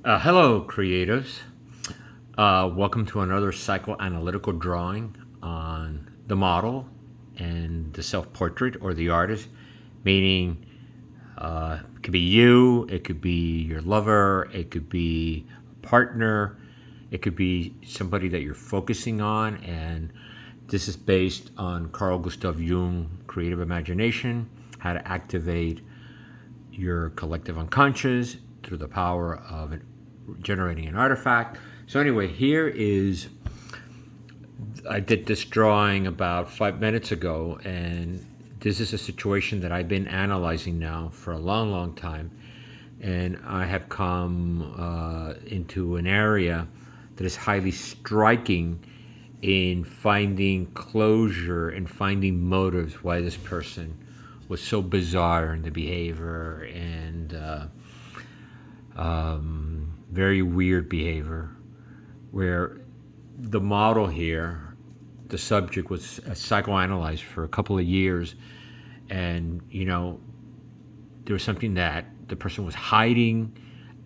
Hello, creatives. Welcome to another psychoanalytical drawing on the model and the self portrait or the artist, meaning it could be you, it could be your lover, it could be a partner, it could be somebody that you're focusing on. And this is based on Carl Gustav Jung, creative imagination, how to activate your collective unconscious through the power of generating an artifact. So anyway, I did this drawing about 5 minutes ago, and this is a situation that I've been analyzing now for a long, long time. And I have come into an area that is highly striking in finding closure and finding motives why this person was so bizarre in the behavior and very weird behavior, where the model here, the subject was psychoanalyzed for a couple of years, and there was something that the person was hiding,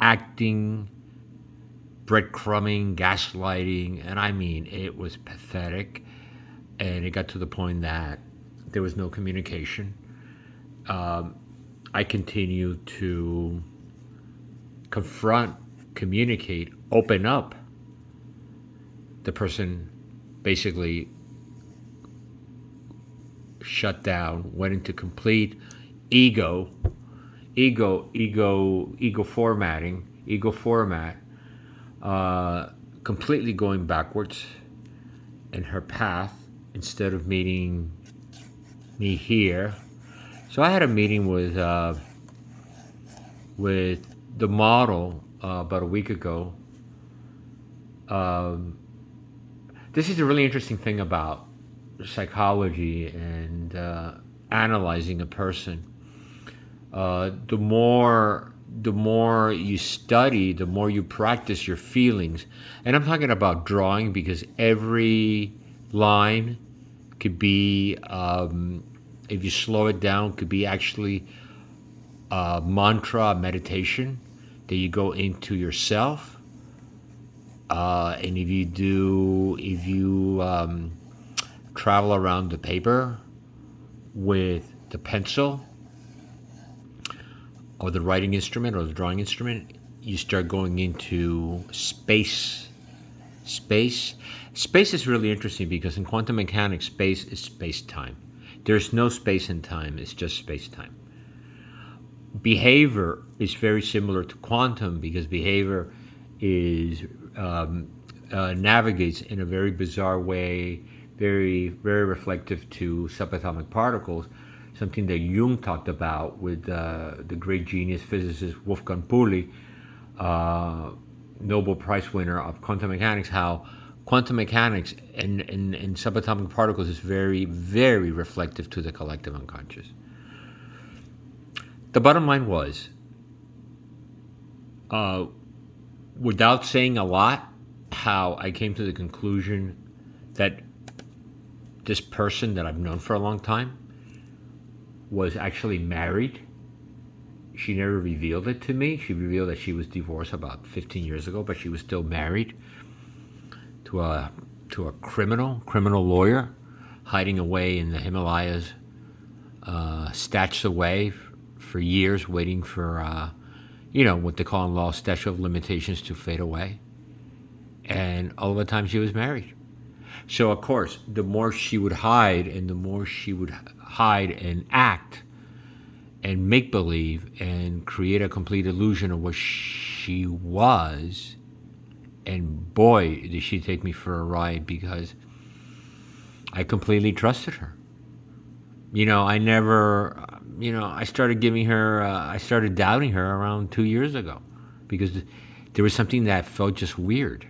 acting, breadcrumbing, gaslighting, and I mean, it was pathetic. And it got to the point that there was no communication. I continued to confront, communicate, open up. The person basically shut down, went into complete ego formatting, ego format, completely going backwards in her path instead of meeting me here. So I had a meeting with the model about a week ago. This is a really interesting thing about psychology and analyzing a person. The more you study, the more you practice your feelings. And I'm talking about drawing, because every line could be, if you slow it down, could be actually a mantra, a meditation that you go into yourself. And if you travel around the paper with the pencil or the writing instrument or the drawing instrument, you start going into space. Space is really interesting, because in quantum mechanics, space is space-time. There's no space and time, it's just space-time. Behavior is very similar to quantum, because behavior is navigates in a very bizarre way, very, very reflective to subatomic particles, something that Jung talked about with the great genius physicist Wolfgang Pauli, Nobel Prize winner of quantum mechanics, how quantum mechanics and subatomic particles is very, very reflective to the collective unconscious. The bottom line was, without saying a lot, how I came to the conclusion that this person that I've known for a long time was actually married. She never revealed it to me. She revealed that she was divorced about 15 years ago, but she was still married to a criminal lawyer, hiding away in the Himalayas, stashed away for years, waiting for what they call in law statute of limitations to fade away. And all the time she was married. So of course, the more she would hide, and the more she would hide and act and make believe and create a complete illusion of what she was. And boy, did she take me for a ride, because I completely trusted her. I never, I started I started doubting her around 2 years ago, because there was something that felt just weird.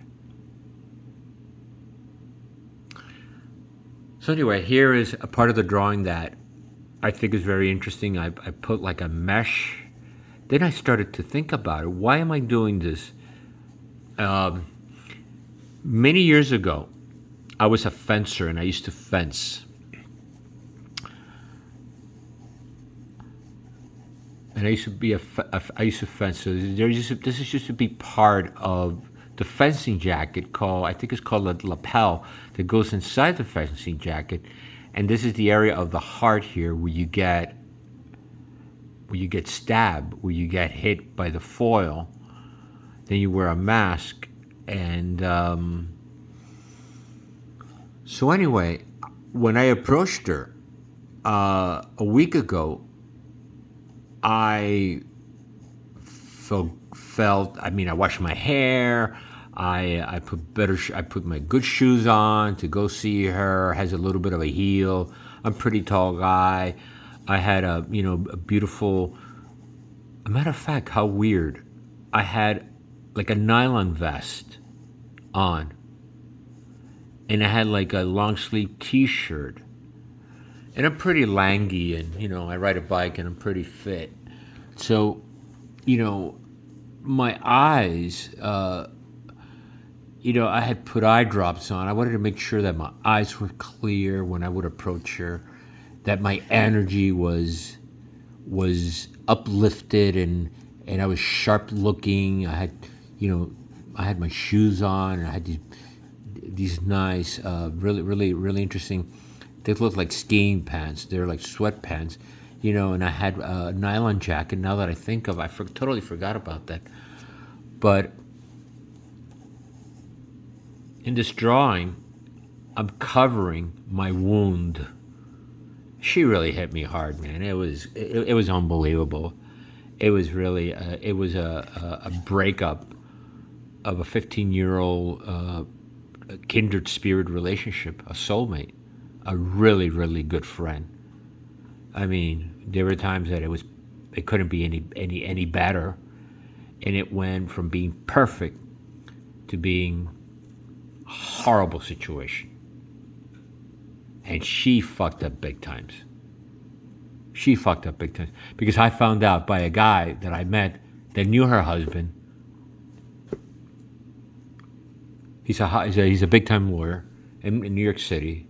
So anyway, here is a part of the drawing that I think is very interesting. I put like a mesh. Then I started to think about it. Why am I doing this? Many years ago, I was a fencer, and I used to fence. and I used to be I used to fence. So this used to be part of the fencing jacket called, I think it's called a lapel, that goes inside the fencing jacket, and this is the area of the heart here where you get stabbed, where you get hit by the foil. Then you wear a mask, and so anyway, when I approached her a week ago, I felt. I mean, I washed my hair. I put my good shoes on to go see her. Has a little bit of a heel. I'm a pretty tall guy. I had a beautiful. A matter of fact, how weird. I had like a nylon vest on, and I had like a long sleeve T-shirt. And I'm pretty langy, and I ride a bike, and I'm pretty fit. So, my eyes, I had put eye drops on. I wanted to make sure that my eyes were clear when I would approach her, that my energy was uplifted, and I was sharp looking. I had my shoes on, and I had these nice, really interesting. They look like skiing pants. They're like sweatpants, and I had a nylon jacket. Now that I think of it, totally forgot about that. But in this drawing, I'm covering my wound. She really hit me hard, man. It was unbelievable. It was really it was a breakup of a 15-year-old kindred spirit relationship, a soulmate, a really good friend. I mean, there were times that it couldn't be any better, and it went from being perfect to being a horrible situation. And she fucked up big times. She fucked up big times because I found out by a guy that I met that knew her husband. He's a big time lawyer in New York City,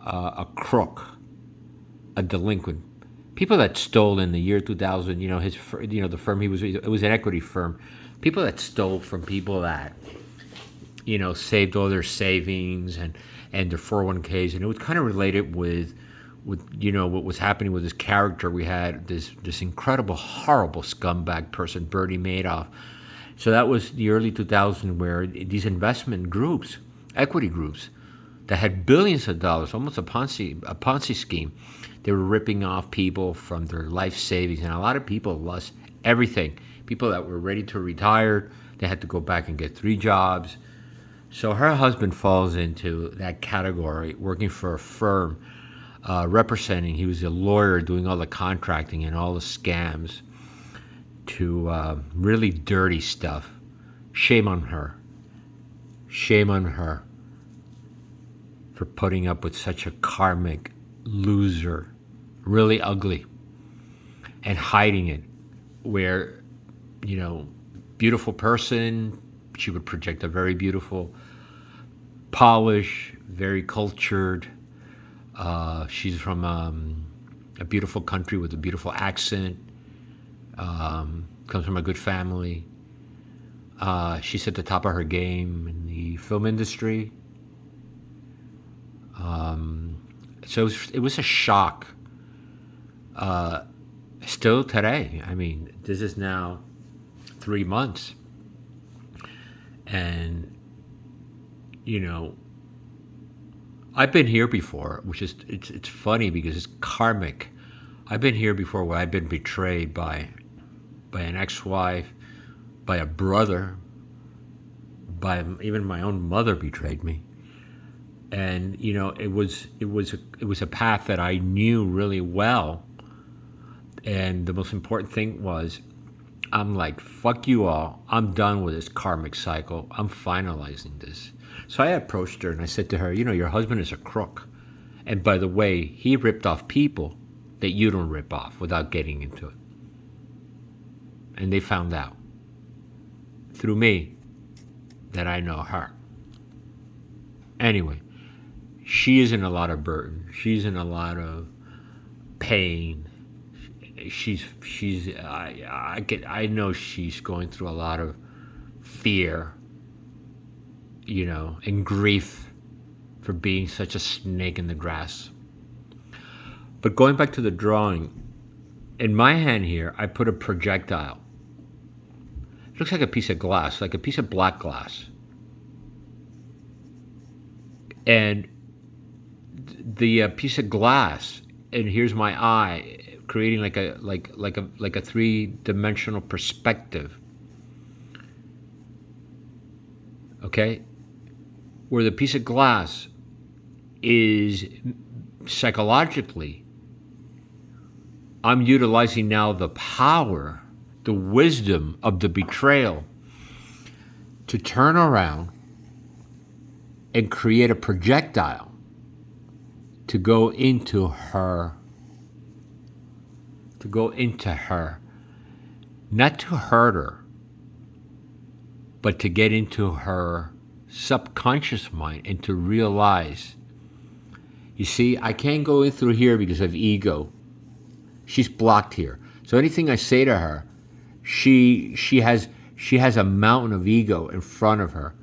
a crook, a delinquent. People that stole in the year 2000, the firm it was an equity firm. People that stole from people that, saved all their savings and their 401ks, and it was kind of related with what was happening with this character. We had this incredible, horrible scumbag person, Bernie Madoff. So that was the early 2000s, where these investment groups, equity groups, that had billions of dollars, almost a Ponzi scheme. They were ripping off people from their life savings, and a lot of people lost everything. People that were ready to retire, they had to go back and get 3 jobs. So her husband falls into that category, working for a firm, representing. He was a lawyer doing all the contracting and all the scams to really dirty stuff. Shame on her. Shame on her for putting up with such a karmic loser, really ugly, and hiding it. Where, beautiful person, she would project a very beautiful, polished, very cultured. She's from a beautiful country with a beautiful accent. Comes from a good family. She's at the top of her game in the film industry. So it was a shock. Still today. I mean, this is now 3 months. And, I've been here before, which is, it's funny because it's karmic. I've been here before where I've been betrayed by an ex-wife, by a brother, by even my own mother betrayed me. And it was a path that I knew really well. And the most important thing was, I'm like, fuck you all. I'm done with this karmic cycle. I'm finalizing this. So I approached her and I said to her, your husband is a crook. And by the way, he ripped off people that you don't rip off, without getting into it. And they found out through me that I know her. Anyway, she is in a lot of burden. She's in a lot of pain. I know she's going through a lot of fear, and grief for being such a snake in the grass. But going back to the drawing, in my hand here, I put a projectile. It looks like a piece of glass, like a piece of black glass. And the piece of glass, and here's my eye, creating like a three-dimensional perspective. Okay? Where the piece of glass is psychologically, I'm utilizing now the power, the wisdom of the betrayal to turn around and create a projectile to go into her, not to hurt her, but to get into her subconscious mind and to realize, you see, I can't go in through here because of ego. She's blocked here. So anything I say to her, she has a mountain of ego in front of her.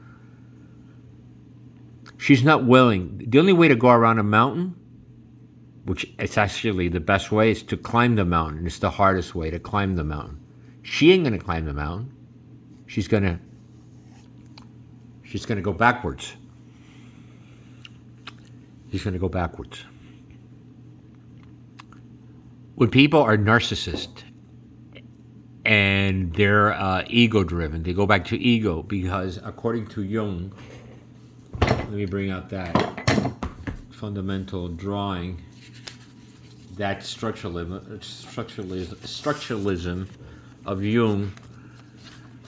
She's not willing. The only way to go around a mountain, which it's actually the best way, is to climb the mountain. It's the hardest way to climb the mountain. She ain't gonna climb the mountain. She's gonna go backwards. She's gonna go backwards. When people are narcissists and they're ego-driven, they go back to ego because, according to Jung, let me bring out that fundamental drawing, that structuralism of Jung,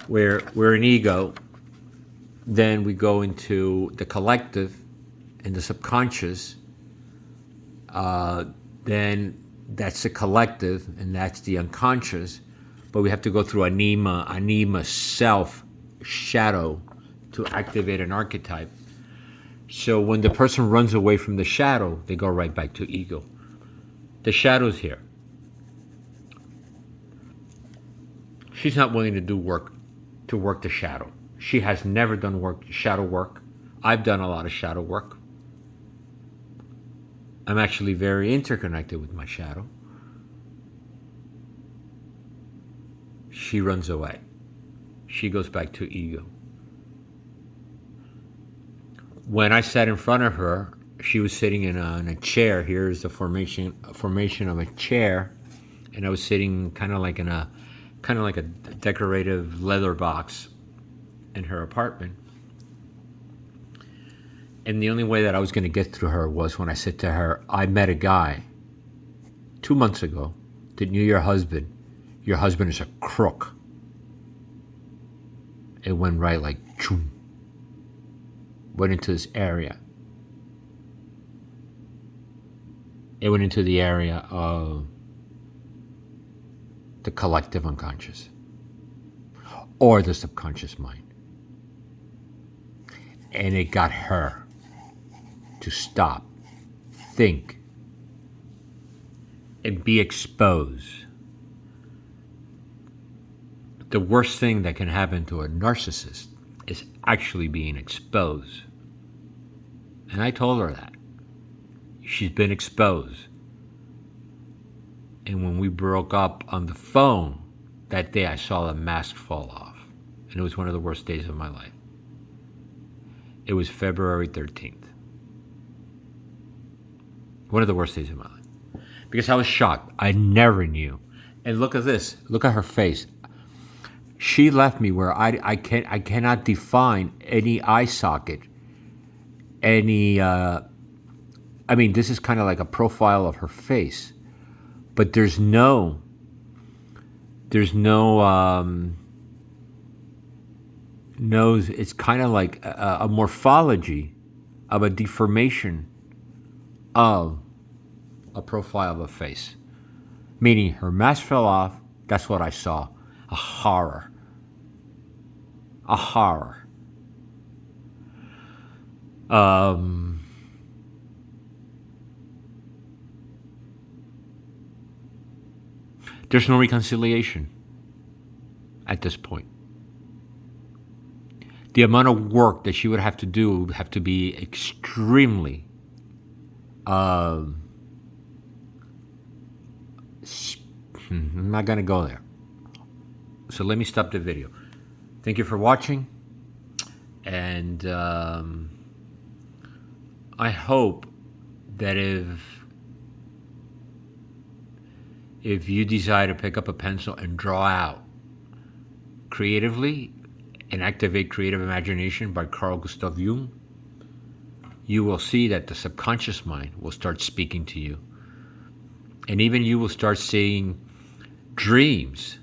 where we're an ego, then we go into the collective and the subconscious, then that's the collective, and that's the unconscious. But we have to go through anima, self, shadow, to activate an archetype. So when the person runs away from the shadow, they go right back to ego. The shadow's here. She's not willing to do work, to work the shadow. She has never done shadow work. I've done a lot of shadow work. I'm actually very interconnected with my shadow. She runs away. She goes back to ego. When I sat in front of her, she was sitting in a chair. Here's the formation of a chair, and I was sitting kind of like a decorative leather box in her apartment. And the only way that I was going to get through her was when I said to her, I met a guy 2 months ago that knew your husband. Your husband is a crook. It went right like, choom. Went into this area. It went into the area of the collective unconscious or the subconscious mind. And it got her to stop, think, and be exposed. The worst thing that can happen to a narcissist is actually being exposed. And I told her that. She's been exposed. And when we broke up on the phone, that day I saw the mask fall off. And it was one of the worst days of my life. It was February 13th. One of the worst days of my life. Because I was shocked. I never knew. And look at this. Look at her face. She left me where I cannot define any eye socket, any, this is kind of like a profile of her face, but there's no nose. It's kind of like a morphology of a deformation of a profile of a face, meaning her mask fell off. That's what I saw. A horror. A horror. there's no reconciliation at this point. The amount of work that she would have to do would have to be extremely I'm not going to go there. So let me stop the video. Thank you for watching. And I hope that if you desire to pick up a pencil and draw out creatively and activate creative imagination by Carl Gustav Jung, you will see that the subconscious mind will start speaking to you. And even you will start seeing dreams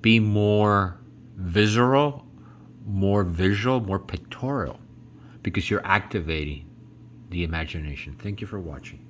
be more visceral, more visual, more pictorial, because you're activating the imagination. Thank you for watching.